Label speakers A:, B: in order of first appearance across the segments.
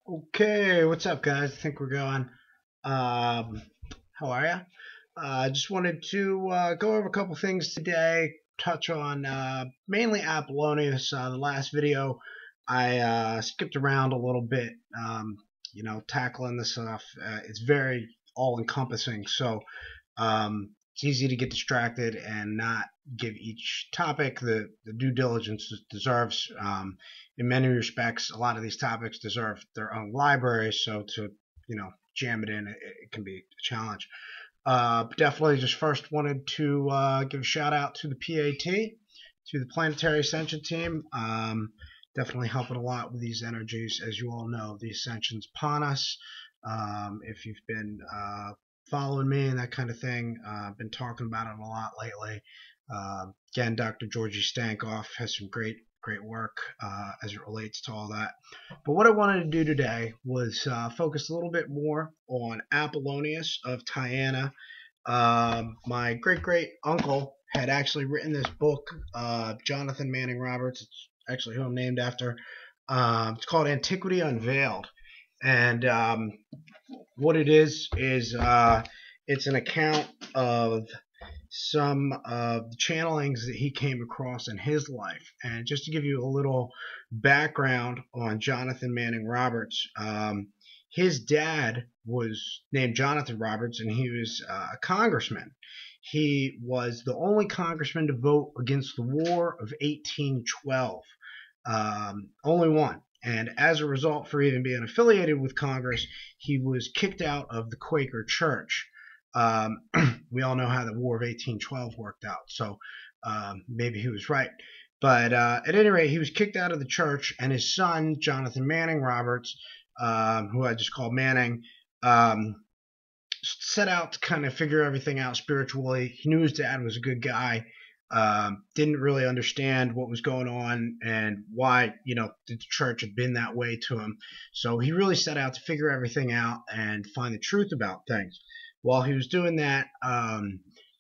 A: Okay, what's up, guys? I think we're going. Um, how are ya? I just wanted to go over a couple things today. Touch on mainly Apollonius. The last video, I skipped around a little bit. Tackling this stuff. It's very all-encompassing, so it's easy to get distracted and not give each topic the due diligence it deserves. In many respects, a lot of these topics deserve their own library, so to jam it in, it can be a challenge. Definitely just first wanted to give a shout out to the PAT, to the Planetary Ascension team. Definitely helping a lot with these energies. As you all know, the Ascension's upon us. If you've been following me and that kind of thing, I've been talking about it a lot lately. Again, Dr. Georgie Stankoff has some great work as it relates to all that. But what I wanted to do today was focus a little bit more on Apollonius of Tyana. My great uncle had actually written this book, Jonathan Manning Roberts. It's actually who I'm named after. It's called Antiquity, Unveiled. And what it is it's an account of some of the channelings that he came across in his life. And just to give you a little background on Jonathan Manning Roberts, his dad was named Jonathan Roberts, and he was a congressman. He was the only congressman to vote against the War of 1812. Only one. And as a result, for even being affiliated with Congress, he was kicked out of the Quaker Church. We all know how the War of 1812 worked out, so maybe he was right. But at any rate, he was kicked out of the church, and his son, Jonathan Manning Roberts, who I just called Manning, set out to kind of figure everything out spiritually. He knew his dad was a good guy. Didn't really understand what was going on and why, the church had been that way to him. So he really set out to figure everything out and find the truth about things. While he was doing that,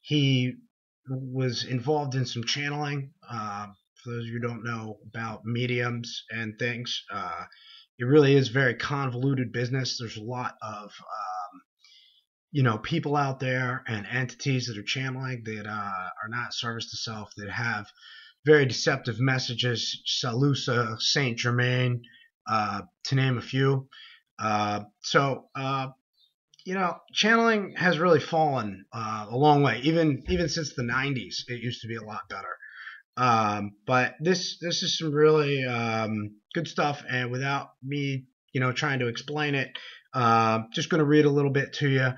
A: he was involved in some channeling. For those of you who don't know about mediums and things, it really is very convoluted business. There's a lot of people out there and entities that are channeling that are not service to self, that have very deceptive messages, Salusa, Saint Germain, to name a few. Channeling has really fallen a long way. Even since the 90s, it used to be a lot better. But this is some really good stuff, and without me, trying to explain it, just going to read a little bit to you.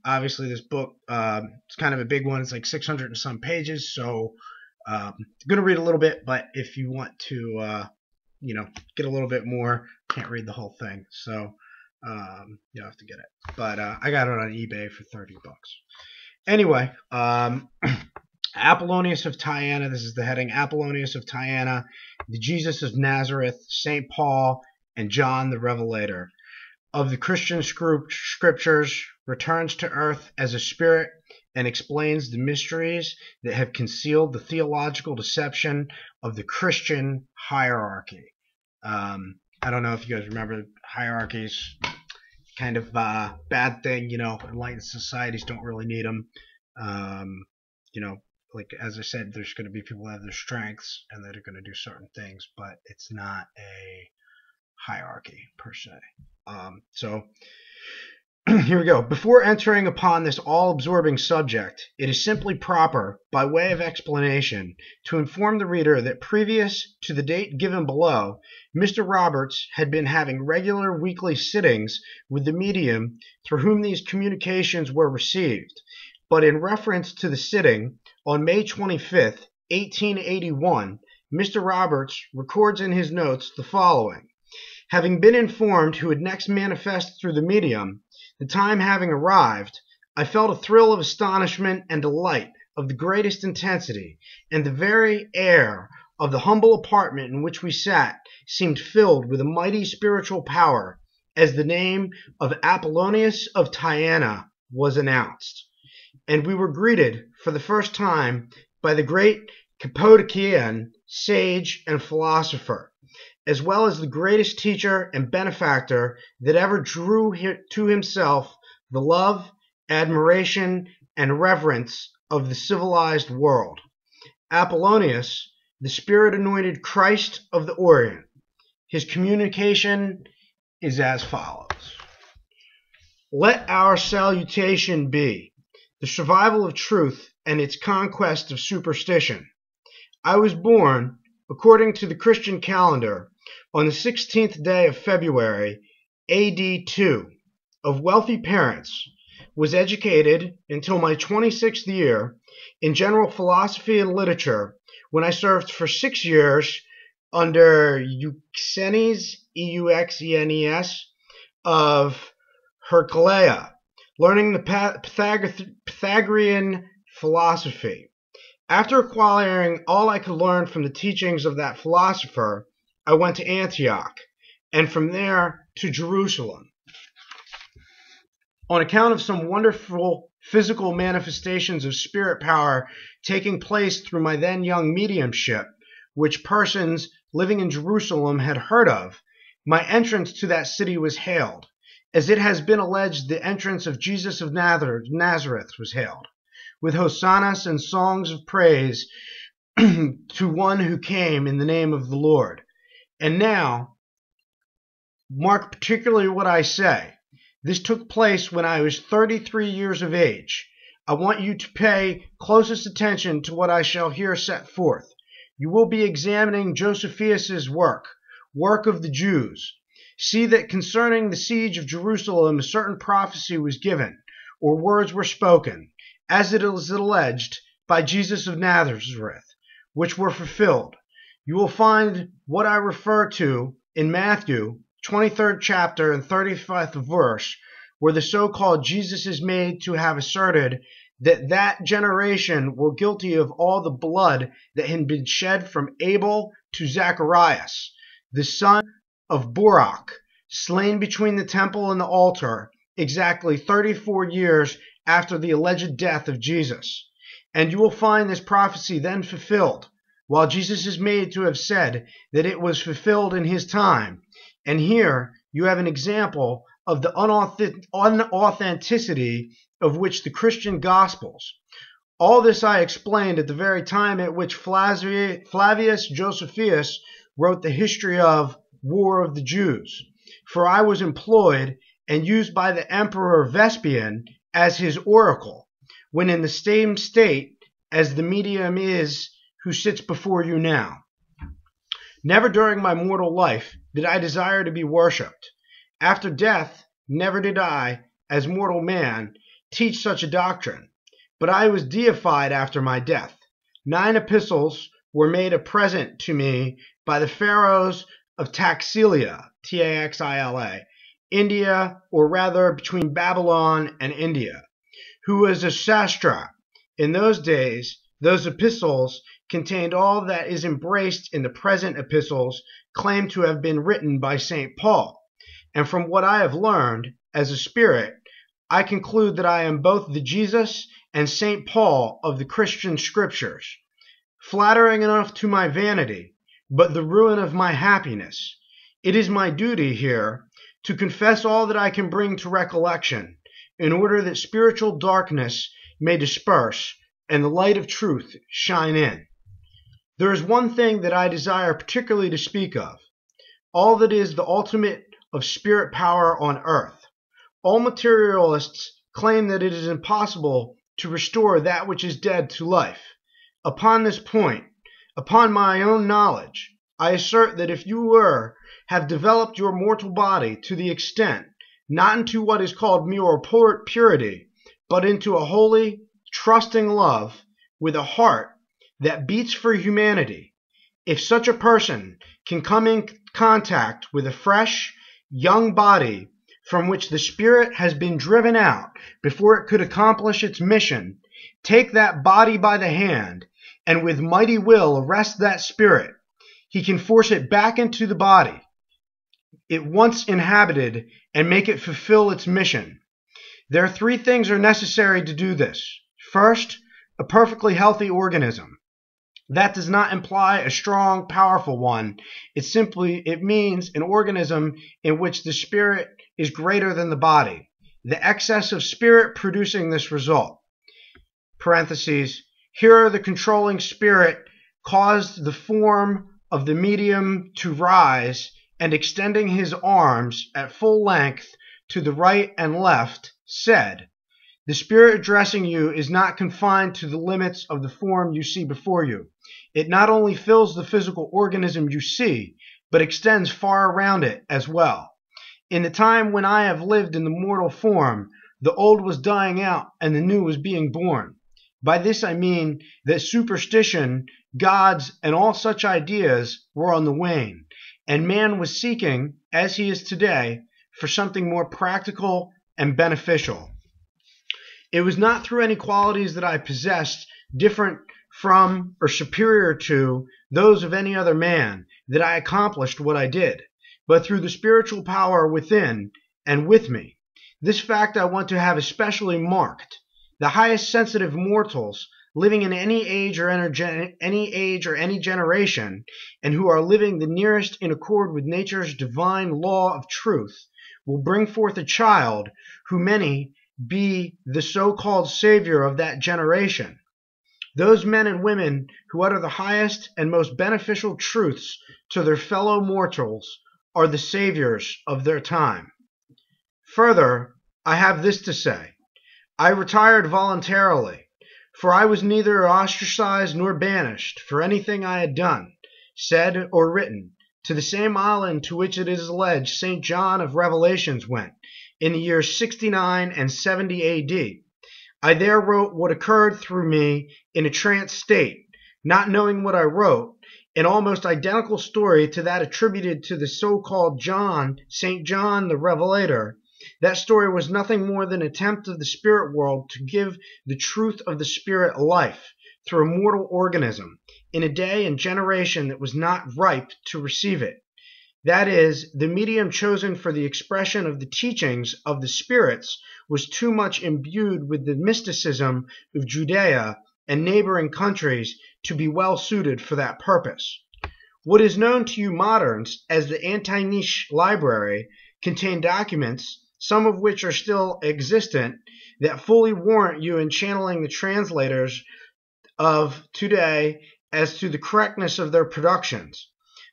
A: Obviously, this book it's kind of a big one. It's like 600 and some pages, so I'm going to read a little bit. But if you want to, get a little bit more, can't read the whole thing, so you'll have to get it. But I got it on eBay for $30. Anyway, Apollonius of Tyana. This is the heading: Apollonius of Tyana, the Jesus of Nazareth, Saint Paul, and John the Revelator. Of the Christian scriptures, returns to earth as a spirit and explains the mysteries that have concealed the theological deception of the Christian hierarchy. I don't know if you guys remember hierarchies, kind of bad thing, enlightened societies don't really need them. Like as I said, there's going to be people that have their strengths and that are going to do certain things, but it's not a hierarchy per se. So here we go. Before entering upon this all-absorbing subject, it is simply proper, by way of explanation, to inform the reader that previous to the date given below, Mr. Roberts had been having regular weekly sittings with the medium through whom these communications were received. But in reference to the sitting on May 25th, 1881, Mr. Roberts records in his notes the following: having been informed who would next manifest through the medium, the time having arrived, I felt a thrill of astonishment and delight of the greatest intensity, and the very air of the humble apartment in which we sat seemed filled with a mighty spiritual power, as the name of Apollonius of Tyana was announced. And we were greeted for the first time by the great Cappadocian sage and philosopher, as well as the greatest teacher and benefactor that ever drew to himself the love, admiration, and reverence of the civilized world. Apollonius, the Spirit-anointed Christ of the Orient. His communication is as follows. Let our salutation be the survival of truth and its conquest of superstition. I was born, according to the Christian calendar, on the 16th day of February, AD 2, of wealthy parents, was educated until my 26th year in general philosophy and literature, when I served for 6 years under Euxenes, Euxenes, of Heraclea, learning the Pythagorean philosophy. After acquiring all I could learn from the teachings of that philosopher, I went to Antioch, and from there to Jerusalem. On account of some wonderful physical manifestations of spirit power taking place through my then young mediumship, which persons living in Jerusalem had heard of, my entrance to that city was hailed, as it has been alleged the entrance of Jesus of Nazareth was hailed, with hosannas and songs of praise to one who came in the name of the Lord. And now, mark particularly what I say. This took place when I was 33 years of age. I want you to pay closest attention to what I shall here set forth. You will be examining Josephus's work of the Jews. See that concerning the siege of Jerusalem a certain prophecy was given, or words were spoken, as it is alleged, by Jesus of Nazareth, which were fulfilled. You will find what I refer to in Matthew, 23rd chapter and 35th verse, where the so-called Jesus is made to have asserted that that generation were guilty of all the blood that had been shed from Abel to Zacharias, the son of Baruch, slain between the temple and the altar, exactly 34 years after the alleged death of Jesus. And you will find this prophecy then fulfilled, while Jesus is made to have said that it was fulfilled in his time. And here you have an example of the unauthenticity of which the Christian Gospels. All this I explained at the very time at which Flavius Josephus wrote the history of War of the Jews. For I was employed and used by the Emperor Vespasian as his oracle, when in the same state as the medium is who sits before you now. Never during my mortal life did I desire to be worshipped. After death, never did I, as mortal man, teach such a doctrine. But I was deified after my death. 9 epistles were made a present to me by the pharaohs of Taxila, Taxila, India, or rather between Babylon and India, who was a satrap. In those days, those epistles contained all that is embraced in the present epistles claimed to have been written by St. Paul. And from what I have learned, as a spirit, I conclude that I am both the Jesus and St. Paul of the Christian scriptures. Flattering enough to my vanity, but the ruin of my happiness. It is my duty here to confess all that I can bring to recollection, in order that spiritual darkness may disperse and the light of truth shine in. There is one thing that I desire particularly to speak of, all that is the ultimate of spirit power on earth. All materialists claim that it is impossible to restore that which is dead to life. Upon this point, upon my own knowledge, I assert that if you have developed your mortal body to the extent, not into what is called mere purity, but into a holy, trusting love, with a heart that beats for humanity, if such a person can come in contact with a fresh, young body from which the spirit has been driven out before it could accomplish its mission, take that body by the hand, and with mighty will arrest that spirit, he can force it back into the body it once inhabited and make it fulfill its mission. There are 3 things are necessary to do this. First, a perfectly healthy organism. That does not imply a strong, powerful one. It means an organism in which the spirit is greater than the body. The excess of spirit producing this result. Parentheses. Here the controlling spirit caused the form of the medium to rise, and extending his arms at full length to the right and left, said, "The spirit addressing you is not confined to the limits of the form you see before you. It not only fills the physical organism you see, but extends far around it as well. In the time when I have lived in the mortal form, the old was dying out and the new was being born. By this I mean that superstition, gods, and all such ideas were on the wane, and man was seeking, as he is today, for something more practical and beneficial. It was not through any qualities that I possessed different from or superior to those of any other man that I accomplished what I did, but through the spiritual power within and with me. This fact I want to have especially marked. The highest sensitive mortals living in any age or any generation, and who are living the nearest in accord with nature's divine law of truth, will bring forth a child who many be the so-called savior of that generation. Those men and women who utter the highest and most beneficial truths to their fellow mortals are the saviors of their time. Further, I have this to say. I retired voluntarily, for I was neither ostracized nor banished for anything I had done, said, or written, to the same island to which it is alleged St. John of Revelations went, in the years 69 and 70 A.D. I there wrote what occurred through me in a trance state, not knowing what I wrote, an almost identical story to that attributed to the so-called St. John the Revelator. That story was nothing more than an attempt of the spirit world to give the truth of the spirit life through a mortal organism in a day and generation that was not ripe to receive it. That is, the medium chosen for the expression of the teachings of the spirits was too much imbued with the mysticism of Judea and neighboring countries to be well suited for that purpose. What is known to you moderns as the Antiquity library contained documents, some of which are still existent, that fully warrant you in channeling the translators of today as to the correctness of their productions.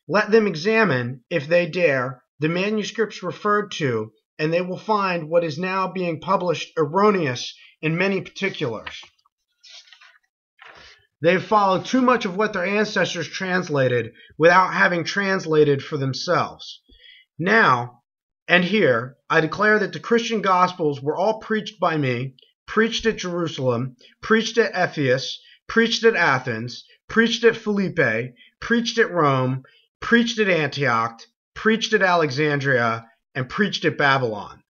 A: Let them examine, if they dare, the manuscripts referred to, and they will find what is now being published erroneous in many particulars. They have followed too much of what their ancestors translated without having translated for themselves. Now, and here, I declare that the Christian Gospels were all preached by me, preached at Jerusalem, preached at Ephesus, preached at Athens, preached at Philippi, preached at Rome, preached at Antioch, preached at Alexandria, and preached at Babylon.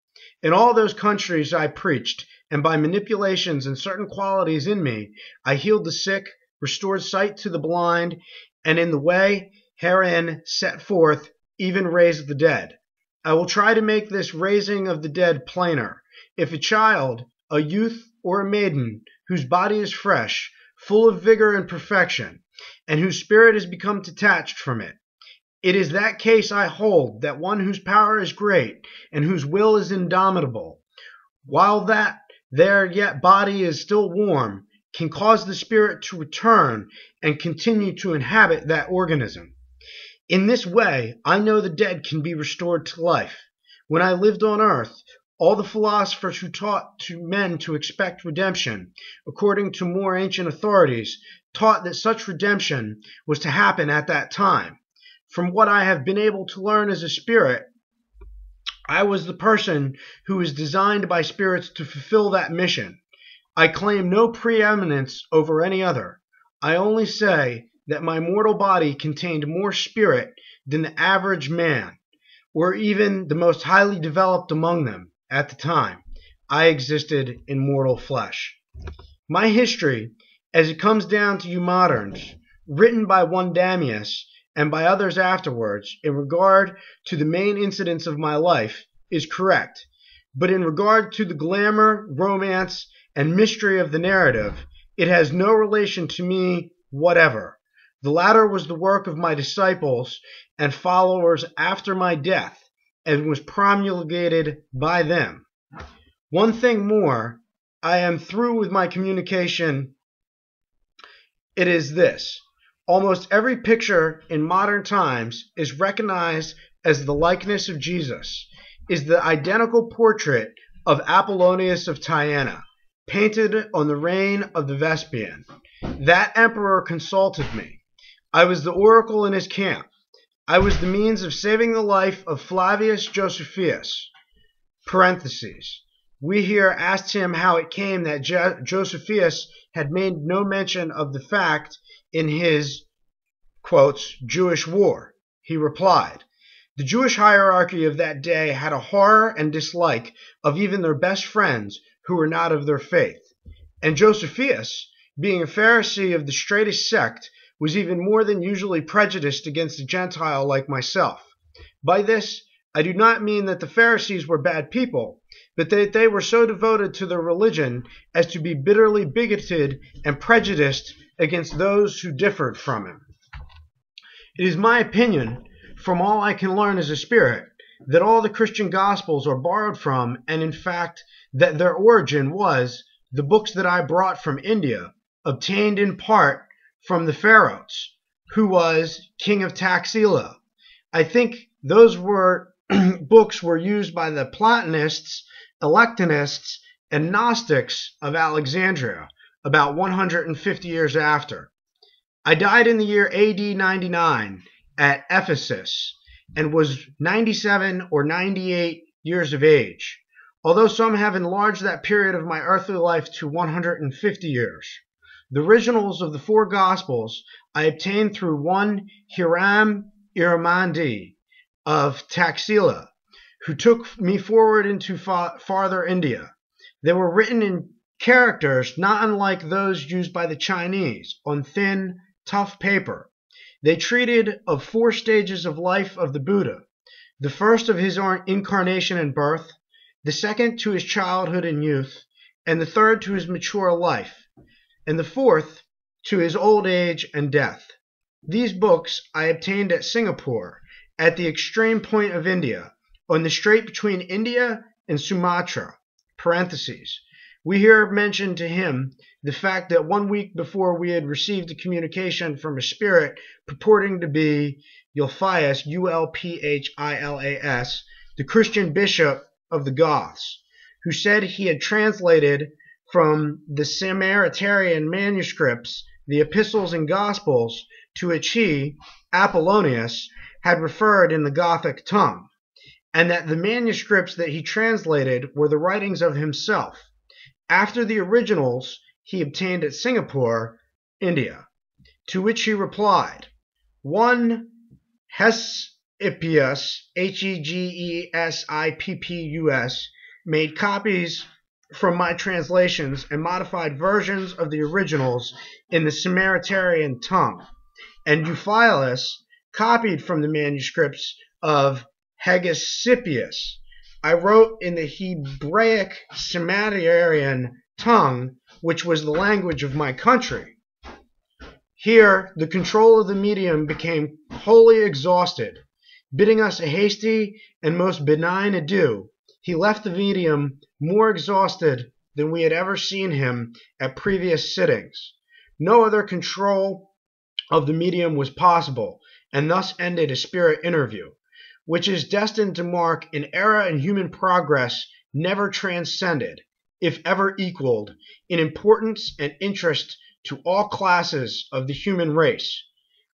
A: In all those countries I preached, and by manipulations and certain qualities in me, I healed the sick, restored sight to the blind, and in the way herein set forth, even raised the dead. I will try to make this raising of the dead plainer. If a child, a youth, or a maiden, whose body is fresh, full of vigor and perfection, and whose spirit has become detached from it, it is that case I hold, that one whose power is great, and whose will is indomitable, while that their yet body is still warm, can cause the spirit to return and continue to inhabit that organism. In this way, I know the dead can be restored to life. When I lived on earth, all the philosophers who taught to men to expect redemption, according to more ancient authorities, taught that such redemption was to happen at that time. From what I have been able to learn as a spirit, I was the person who was designed by spirits to fulfill that mission. I claim no preeminence over any other. I only say that my mortal body contained more spirit than the average man, or even the most highly developed among them at the time I existed in mortal flesh. My history, as it comes down to you moderns, written by one Damius and by others afterwards, in regard to the main incidents of my life, is correct, but in regard to the glamour, romance, and mystery of the narrative, it has no relation to me whatever. The latter was the work of my disciples and followers after my death, and was promulgated by them. One thing more, I am through with my communication. It is this. Almost every picture in modern times is recognized as the likeness of Jesus, is the identical portrait of Apollonius of Tyana, painted on the reign of the Vespasian. That emperor consulted me. I was the oracle in his camp. I was the means of saving the life of Flavius Josephus. Parentheses. We here asked him how it came that Josephus had made no mention of the fact in his, quotes, Jewish war. He replied, the Jewish hierarchy of that day had a horror and dislike of even their best friends who were not of their faith. And Josephus, being a Pharisee of the straitest sect, was even more than usually prejudiced against a Gentile like myself. By this, I do not mean that the Pharisees were bad people, but that they were so devoted to their religion as to be bitterly bigoted and prejudiced against those who differed from him. It is my opinion, from all I can learn as a spirit, that all the Christian Gospels are borrowed from, and in fact that their origin was the books that I brought from India, obtained in part from the Pharaohs, who was king of Taxila. I think those books were used by the Platonists, Electonists, and Gnostics of Alexandria about 150 years after. I died in the year AD 99 at Ephesus and was 97 or 98 years of age, although some have enlarged that period of my earthly life to 150 years. The originals of the four Gospels I obtained through one Hiram Iramandi of Taxila, who took me forward into farther India. They were written in characters not unlike those used by the Chinese, on thin, tough paper. They treated of four stages of life of the Buddha, the first of his incarnation and birth, the second to his childhood and youth, and the third to his mature life, and the fourth to his old age and death. These books I obtained at Singapore, at the extreme point of India, on the strait between India and Sumatra. Parentheses. We here mention to him the fact that 1 week before we had received a communication from a spirit purporting to be Ulpias, Ulphilas, the Christian bishop of the Goths, who said he had translated from the Samaritan manuscripts the epistles and gospels to which he, Apollonius, had referred in the Gothic tongue, and that the manuscripts that he translated were the writings of himself, after the originals he obtained at Singapore, India, to which he replied, one Hegesippus, Hegesippus, made copies from my translations and modified versions of the originals in the Samaritan tongue, and Ulpias copied from the manuscripts of Hegesippus. I wrote in the Hebraic Samaritan tongue, which was the language of my country. Here, the control of the medium became wholly exhausted. Bidding us a hasty and most benign adieu, he left the medium more exhausted than we had ever seen him at previous sittings. No other control of the medium was possible, and thus ended a spirit interview, which is destined to mark an era in human progress never transcended, if ever equaled, in importance and interest to all classes of the human race.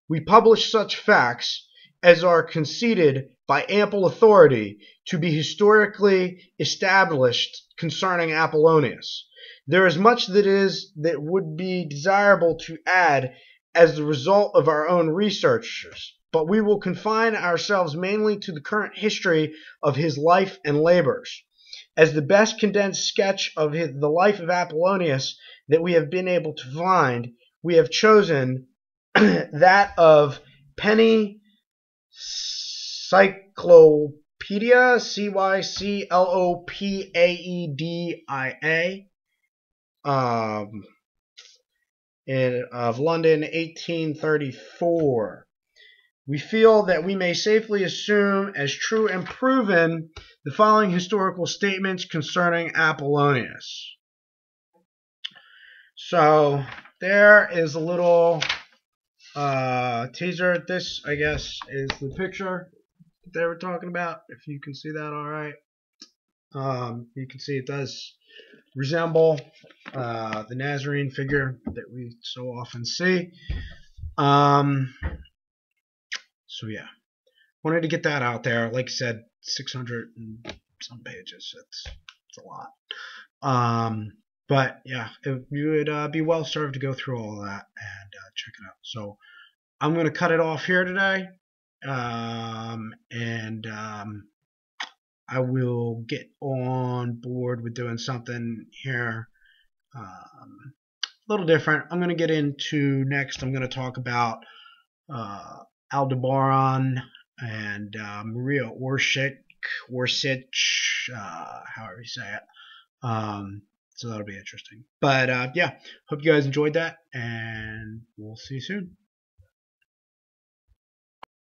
A: We publish such facts as are conceded by ample authority to be historically established concerning Apollonius. There is much that would be desirable to add as the result of our own researches, but we will confine ourselves mainly to the current history of his life and labors. As the best condensed sketch of the life of Apollonius that we have been able to find, we have chosen that of Penny Cyclopedia, Cyclopedia, of London, 1834. We feel that we may safely assume as true and proven the following historical statements concerning Apollonius. So there is a little teaser. This, I guess, is the picture that they were talking about. If you can see that all right. You can see it does resemble the Nazarene figure that we so often see. So yeah, wanted to get that out there. Like I said, 600 and some pages. It's a lot. But yeah, you would be well served to go through all of that and check it out. So I'm going to cut it off here today. I will get on board with doing something here a little different. I'm going to get into next. I'm going to talk about Aldebaran and Maria Orsic, however you say it. So that'll be interesting. But yeah, hope you guys enjoyed that, and we'll see you soon.